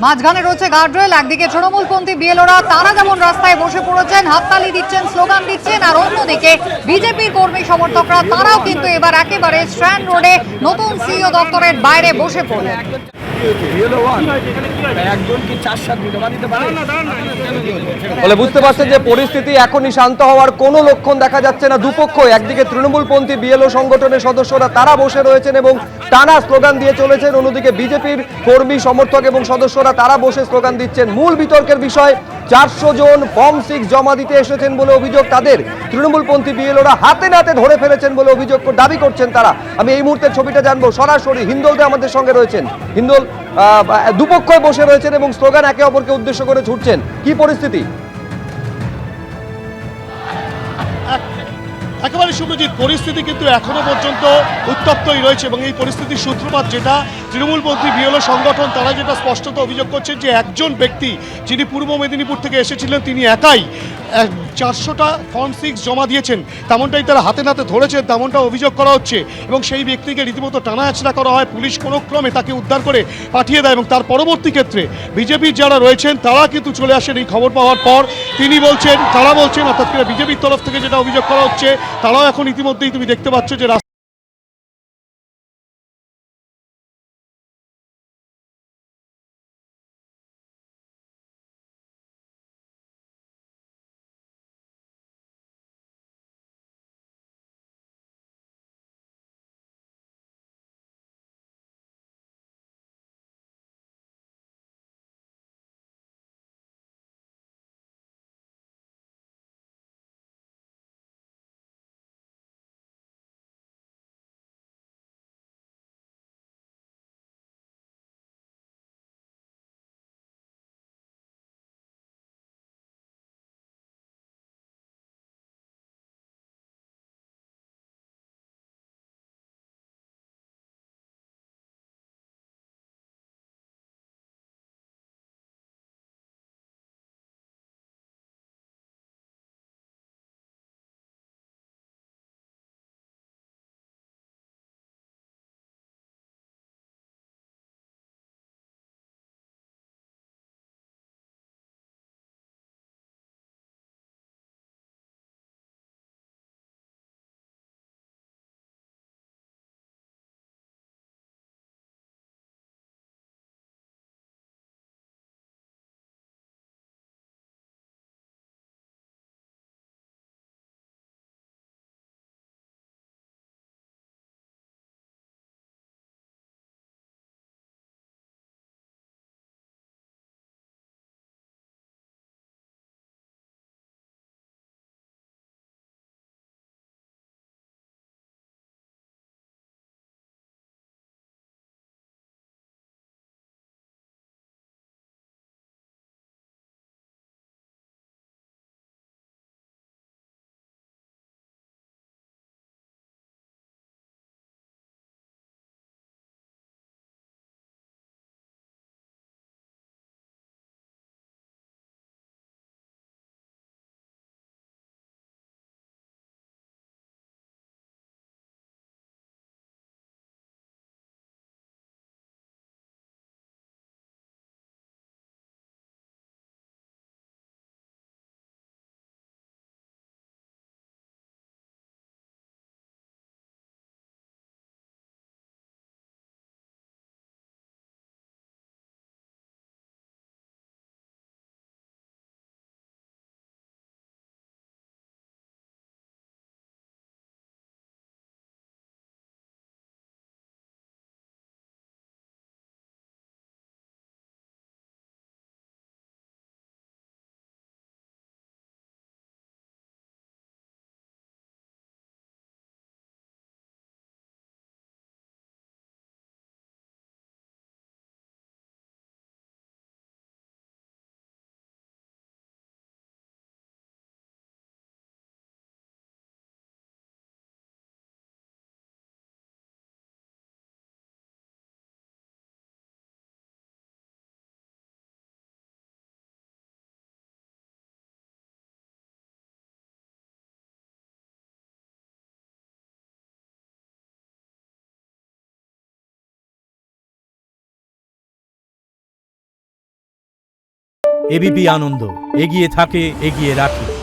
মাঝখানে রয়েছে গার্ডরেল, একদিকে তৃণমূলপন্থী বিএলওরা তারা যেমন রাস্তায় বসে পড়েছেন, হাততালি দিচ্ছেন, স্লোগান দিচ্ছেন, আর অন্যদিকে বিজেপির কর্মী সমর্থকরা তারাও কিন্তু এবার একেবারে স্ট্র্যান্ড রোডে নতুন সিইও দপ্তরের বাইরে বসে পড়লেন। বলে বুঝতে পারছেন যে পরিস্থিতি এখনই শান্ত হওয়ার কোনো লক্ষণ দেখা যাচ্ছে না। দুপক্ষ, একদিকে তৃণমূলপন্থী বিএলও সংগঠনের সদস্যরা তারা বসে রয়েছেন এবং টানা স্লোগান দিয়ে চলেছেন, অন্যদিকে বিজেপির কর্মী সমর্থক এবং সদস্যরা তারা বসে স্লোগান দিচ্ছেন। মূল বিতর্কের বিষয় 400 জন ফর্ম 6 জমা দিতে এসেছেন বলে অভিযোগ তাদের। তৃণমূলপন্থী বিএলওরা হাতে নাতে ধরে ফেলেছেন বলে অভিযোগ দাবি করছেন তারা। আমি এই মুহূর্তে ছবিটা জানবো সরাসরি হিন্দোল দে আমাদের সঙ্গে রয়েছেন। হিন্দোল, দুপক্ষই বসে রয়েছেন এবং স্লোগান একে অপরকে উদ্দেশ্য করে ছুটছেন, কি পরিস্থিতি? একেবারে শুভজিৎ, পরিস্থিতি কিন্তু এখনো পর্যন্ত উত্তপ্তই রয়েছে এবং এই পরিস্থিতির সূত্রপাত যেটা তৃণমূলপন্থী বিএলও সংগঠন তারা যেটা স্পষ্টত অভিযোগ করছেন যে একজন ব্যক্তি যিনি পূর্ব মেদিনীপুর থেকে এসেছিলেন তিনি একাই 400টা ফর্ম 6 জমা দিয়েছেন, তেমনটাই তারা হাতে নাতে ধরেছেন, তেমনটা অভিযোগ করা হচ্ছে এবং সেই ব্যক্তিকে রীতিমতো টানা হেঁচড়া করা হয়। পুলিশ কোনো ক্রমে তাকে উদ্ধার করে পাঠিয়ে দেয় এবং তার পরবর্তী ক্ষেত্রে বিজেপির যারা রয়েছেন তারা কিন্তু চলে আসেন এই খবর পাওয়ার পর। তারা বলছেন অর্থাৎ বিজেপির তরফ থেকে যেটা অভিযোগ করা হচ্ছে, তারাও এখন ইতিমধ্যেই তুমি দেখতে পাচ্ছ যে এবিপি আনন্দ, এগিয়ে থাকে, এগিয়ে রাখে।